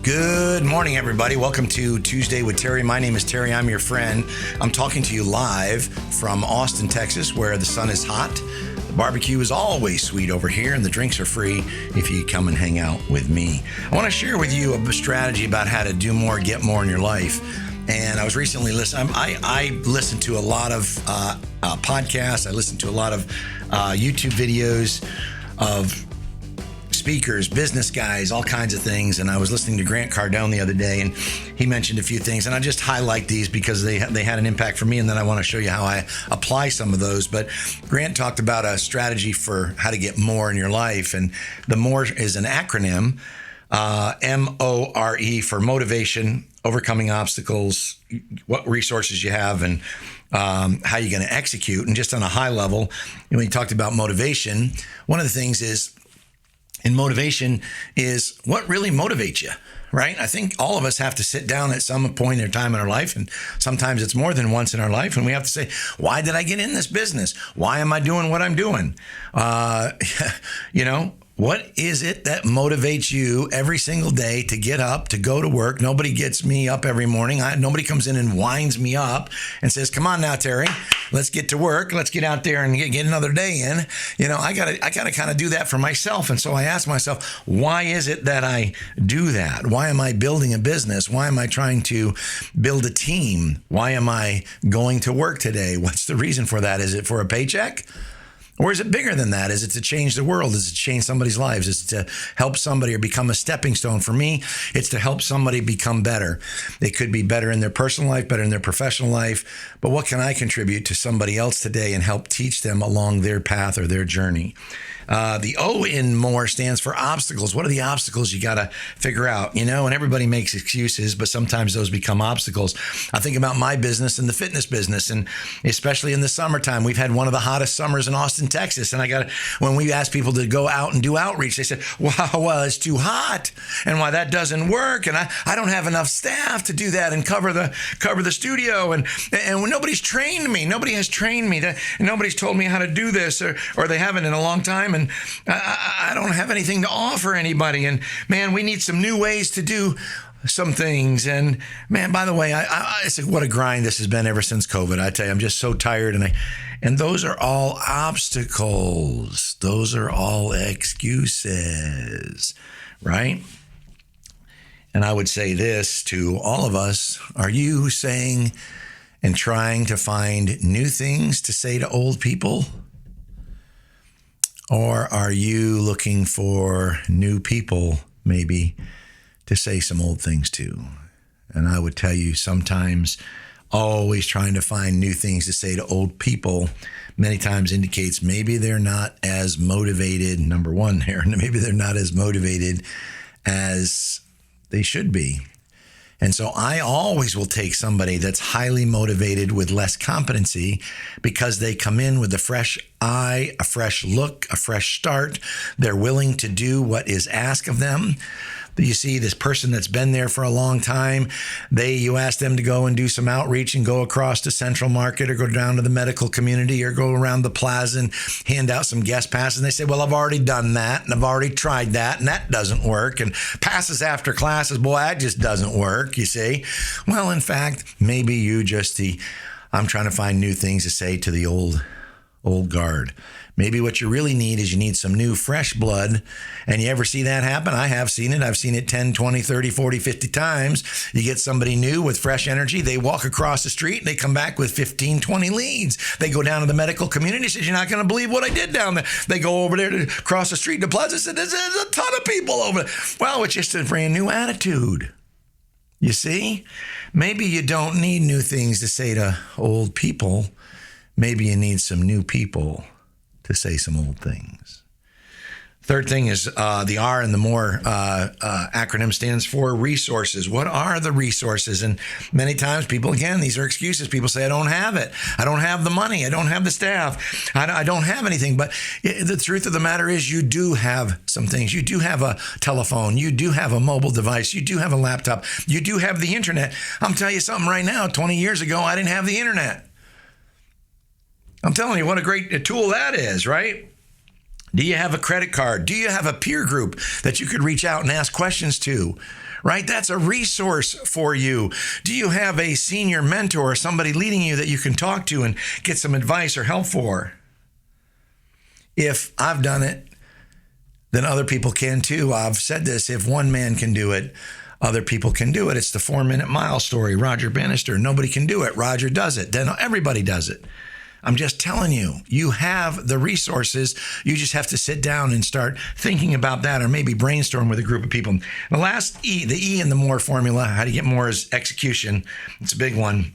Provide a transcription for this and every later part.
Good morning, everybody. Welcome to Tuesday with Terry. My name is Terry. I'm your friend. I'm talking to you live from Austin, Texas, where the sun is hot. The barbecue is always sweet over here, and the drinks are free if you come and hang out with me. I want to share with you a strategy about how to do more, get more in your life. And I was recently listening. I listen to a lot of podcasts. I listen to a lot of YouTube videos of speakers, business guys, all kinds of things. And I was listening to Grant Cardone the other day, and he mentioned a few things. And I just highlight these because they had an impact for me. And then I want to show you how I apply some of those. But Grant talked about a strategy for how to get more in your life. And the MORE is an acronym, MORE, for motivation, overcoming obstacles, what resources you have, and how you're going to execute. And just on a high level, when you talked about motivation, one of the things is, in motivation is what really motivates you, right? I think all of us have to sit down at some point in time in our life, and sometimes it's more than once in our life, and we have to say, why did I get in this business? Why am I doing what I'm doing? What is it that motivates you every single day to get up, to go to work? Nobody gets me up every morning. Nobody comes in and winds me up and says, come on now, Terry, let's get to work. Let's get out there and get another day in. I gotta kind of do that for myself. And so I ask myself, why is it that I do that? Why am I building a business? Why am I trying to build a team? Why am I going to work today? What's the reason for that? Is it for a paycheck? Or is it bigger than that? Is it to change the world? Is it to change somebody's lives? Is it to help somebody or become a stepping stone? For me, it's to help somebody become better. They could be better in their personal life, better in their professional life. But what can I contribute to somebody else today and help teach them along their path or their journey? The O in MORE stands for obstacles. What are the obstacles you got to figure out? And everybody makes excuses, but sometimes those become obstacles. I think about my business and the fitness business, and especially in the summertime. We've had one of the hottest summers in Austin, Texas. And when we ask people to go out and do outreach, they said, well, it's too hot, and why that doesn't work. And I don't have enough staff to do that and cover the studio. And when nobody's trained me, nobody has trained me. Nobody's told me how to do this, or they haven't in a long time. And I don't have anything to offer anybody. And man, we need some new ways to do some things. And man, by the way, it's like, what a grind this has been ever since COVID. I tell you, I'm just so tired. And those are all obstacles. Those are all excuses, right? And I would say this to all of us: are you saying and trying to find new things to say to old people? Or are you looking for new people, maybe, to say some old things to? And I would tell you, sometimes always trying to find new things to say to old people many times indicates maybe they're not as motivated, number one there, and maybe they're not as motivated as they should be. And so I always will take somebody that's highly motivated with less competency, because they come in with a fresh eye, a fresh look, a fresh start. They're willing to do what is asked of them. You see this person that's been there for a long time, you ask them to go and do some outreach and go across to Central Market or go down to the medical community or go around the plaza and hand out some guest passes. And they say, well, I've already done that and I've already tried that and that doesn't work. And passes after classes, boy, that just doesn't work, you see. Well, in fact, maybe you just I'm trying to find new things to say to the old guard. Maybe what you really need is you need some new, fresh blood. And you ever see that happen? I have seen it. I've seen it 10, 20, 30, 40, 50 times. You get somebody new with fresh energy. They walk across the street and they come back with 15, 20 leads. They go down to the medical community. Says, you're not going to believe what I did down there. They go over there to cross the street to Plaza. Said, there's a ton of people over there. Well, it's just a brand new attitude. You see? Maybe you don't need new things to say to old people. Maybe you need some new people to say some old things. Third thing is the R in the MORE acronym stands for resources. What are the resources? And many times people, again, these are excuses. People say, I don't have it. I don't have the money. I don't have the staff. I don't have anything. But the truth of the matter is you do have some things. You do have a telephone. You do have a mobile device. You do have a laptop. You do have the internet. I'm telling you something right now. 20 years ago, I didn't have the internet. I'm telling you what a great tool that is, right? Do you have a credit card? Do you have a peer group that you could reach out and ask questions to? Right? That's a resource for you. Do you have a senior mentor or somebody leading you that you can talk to and get some advice or help for? If I've done it, then other people can too. I've said this, if one man can do it, other people can do it. It's the 4-minute mile story. Roger Bannister, nobody can do it. Roger does it. Then everybody does it. I'm just telling you, you have the resources. You just have to sit down and start thinking about that, or maybe brainstorm with a group of people. The last E, the E in the MORE formula, how to get more, is execution. It's a big one.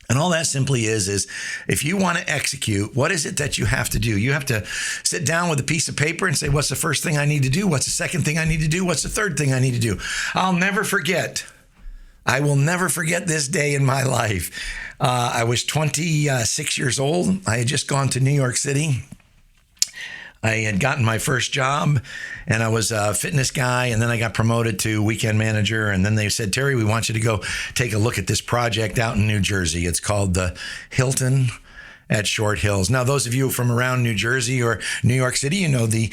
And all that simply is if you want to execute, what is it that you have to do? You have to sit down with a piece of paper and say, what's the first thing I need to do? What's the second thing I need to do? What's the third thing I need to do? I'll never forget. I will never forget this day in my life. I was 26 years old. I had just gone to New York City. I had gotten my first job, and I was a fitness guy, and then I got promoted to weekend manager, and then they said, Terry, we want you to go take a look at this project out in New Jersey. It's called the Hilton at Short Hills. Now, those of you from around New Jersey or New York City, you know the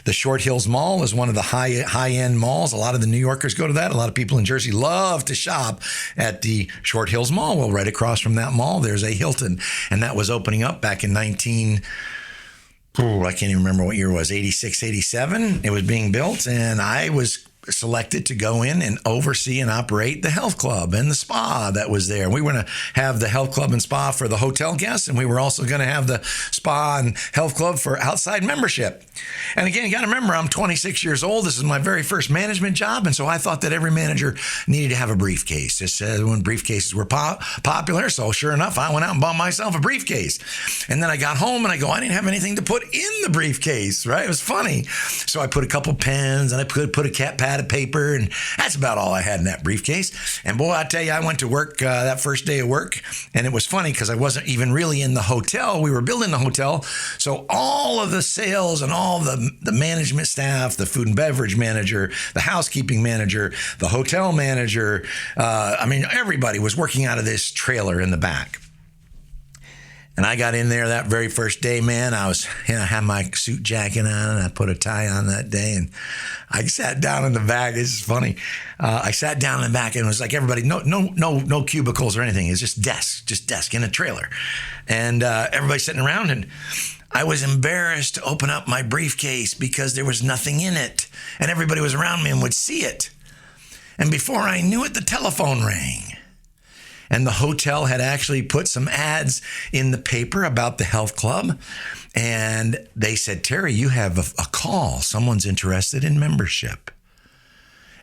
Short Hills Mall is one of the high-end malls. A lot of the New Yorkers go to that. A lot of people in Jersey love to shop at the Short Hills Mall. Well, right across from that mall, there's a Hilton, and that was opening up back in I can't even remember what year it was, 86, 87. It was being built, and I was selected to go in and oversee and operate the health club and the spa that was there. We were going to have the health club and spa for the hotel guests, and we were also going to have the spa and health club for outside membership. And again, you got to remember, I'm 26 years old. This is my very first management job, and so I thought that every manager needed to have a briefcase. It said when briefcases were popular, so sure enough, I went out and bought myself a briefcase. And then I got home, and I didn't have anything to put in the briefcase, right? It was funny. So I put a couple pens, and I put a cat pad of paper, and that's about all I had in that briefcase. And boy, I tell you, I went to work that first day of work, and it was funny because I wasn't even really in the hotel. We were building the hotel, so all of the sales and all the management staff, the food and beverage manager, the housekeeping manager, the hotel manager, everybody was working out of this trailer in the back. And I got in there that very first day, man. I had my suit jacket on, and I put a tie on that day, and I sat down in the back. This is funny. I sat down in the back, and it was like everybody, no cubicles or anything. It's just desk in a trailer, and everybody sitting around, and I was embarrassed to open up my briefcase because there was nothing in it, and everybody was around me and would see it. And before I knew it, the telephone rang. And the hotel had actually put some ads in the paper about the health club. And they said, Terry, you have a call. Someone's interested in membership.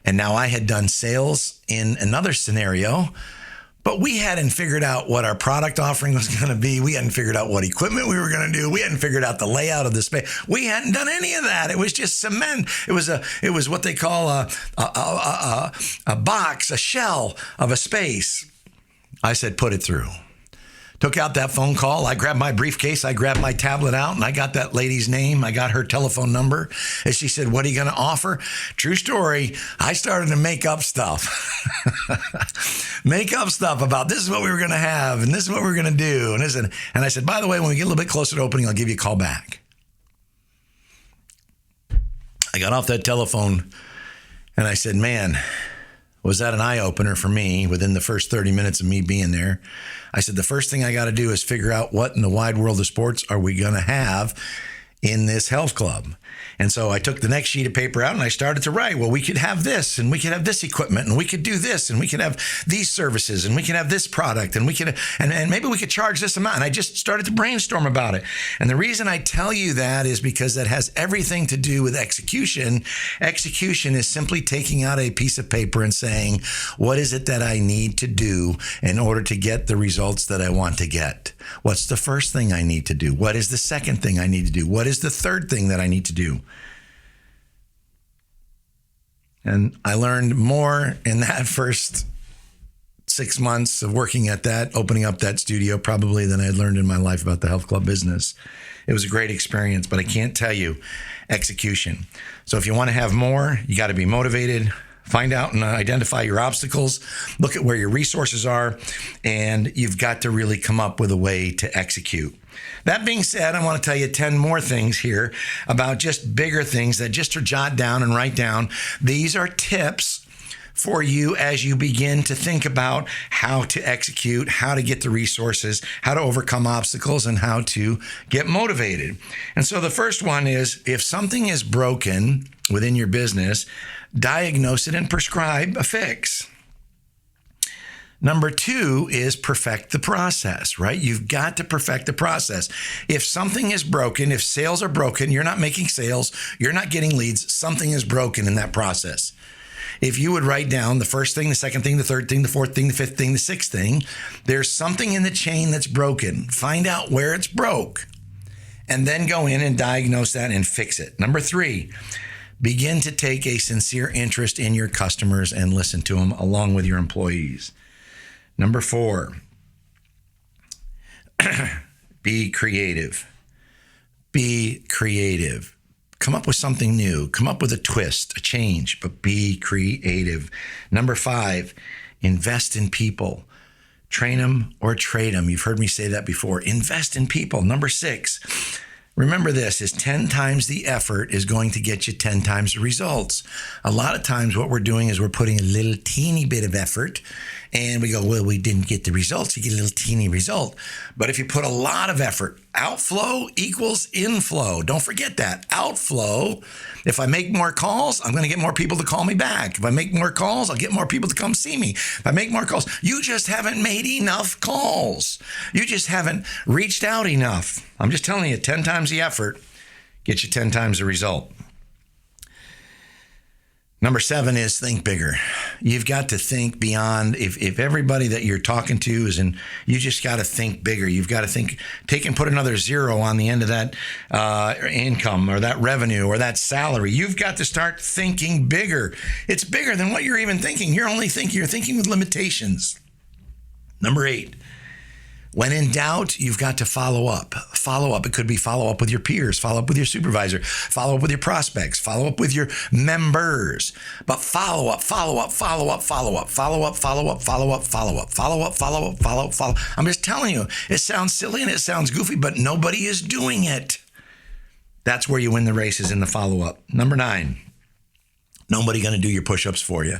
And now I had done sales in another scenario, but we hadn't figured out what our product offering was going to be. We hadn't figured out what equipment we were going to do. We hadn't figured out the layout of the space. We hadn't done any of that. It was just cement. It was what they call a box, a shell of a space. I said, put it through. Took out that phone call. I grabbed my briefcase. I grabbed my tablet out, and I got that lady's name. I got her telephone number. And she said, what are you going to offer? True story. I started to make up stuff. Make up stuff about this is what we were going to have, and this is what we were going to do. And I said, by the way, when we get a little bit closer to opening, I'll give you a call back. I got off that telephone, and I said, man, was that an eye-opener for me within the first 30 minutes of me being there. I said, the first thing I got to do is figure out what in the wide world of sports are we going to have in this health club. And so I took the next sheet of paper out and I started to write, well, we could have this, and we could have this equipment, and we could do this, and we could have these services, and we could have this product, and we could, and maybe we could charge this amount. And I just started to brainstorm about it. And the reason I tell you that is because that has everything to do with execution. Execution is simply taking out a piece of paper and saying, what is it that I need to do in order to get the results that I want to get? What's the first thing I need to do? What is the second thing I need to do? What is the third thing that I need to do? And I learned more in that first 6 months of working at that, opening up that studio, probably than I had learned in my life about the health club business. It was a great experience, but I can't tell you execution. So if you want to have more, you got to be motivated, Find out and identify your obstacles. Look at where your resources are, and you've got to really come up with a way to execute. That being said, I want to tell you 10 more things here about just bigger things that just to jot down and write down. These are tips for you as you begin to think about how to execute, how to get the resources, how to overcome obstacles, and how to get motivated. And so the first one is, if something is broken within your business, diagnose it and prescribe a fix. Number 2 is perfect the process, right? You've got to perfect the process. If something is broken, if sales are broken, you're not making sales, you're not getting leads, something is broken in that process. If you would write down the first thing, the second thing, the third thing, the fourth thing, the fifth thing, the sixth thing, there's something in the chain that's broken. Find out where it's broke and then go in and diagnose that and fix it. Number 3, begin to take a sincere interest in your customers and listen to them along with your employees. Number 4, be creative. Be creative. Come up with something new. Come up with a twist, a change, but be creative. Number 5, invest in people. Train them or trade them. You've heard me say that before. Invest in people. Number 6, remember this, is 10 times the effort is going to get you 10 times the results. A lot of times what we're doing is we're putting a little teeny bit of effort and we go, well, we didn't get the results. You get a little teeny result. But if you put a lot of effort, outflow equals inflow. Don't forget that. Outflow, if I make more calls, I'm going to get more people to call me back. If I make more calls, I'll get more people to come see me. If I make more calls, you just haven't made enough calls. You just haven't reached out enough. I'm just telling you, 10 times the effort gets you 10 times the result. Number 7 is think bigger. You've got to think beyond. If everybody that you're talking to is in, you just got to think bigger. You've got to think, take and put another 0 on the end of that income or that revenue or that salary. You've got to start thinking bigger. It's bigger than what you're even thinking. You're thinking with limitations. Number 8. When in doubt, you've got to follow up. Follow up. It could be follow up with your peers, follow up with your supervisor, follow up with your prospects, follow up with your members. But follow up. I'm just telling you, it sounds silly and it sounds goofy, but nobody is doing it. That's where you win the race, is in the follow-up. Number 9, nobody going to do your push-ups for you.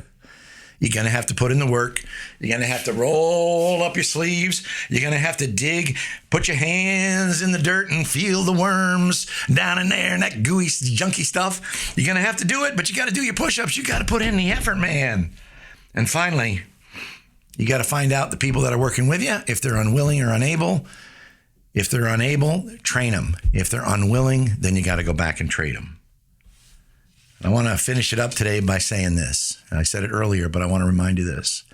You're going to have to put in the work. You're going to have to roll up your sleeves. You're going to have to dig, put your hands in the dirt and feel the worms down in there and that gooey, junky stuff. You're going to have to do it, but you got to do your push-ups. You got to put in the effort, man. And finally, you got to find out the people that are working with you, if they're unwilling or unable. If they're unable, train them. If they're unwilling, then you got to go back and trade them. I want to finish it up today by saying this. I said it earlier, but I want to remind you this.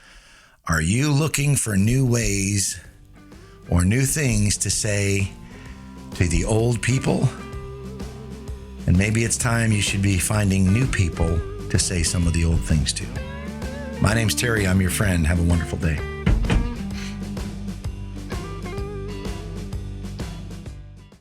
Are you looking for new ways or new things to say to the old people? And maybe it's time you should be finding new people to say some of the old things to. My name's Terry. I'm your friend. Have a wonderful day.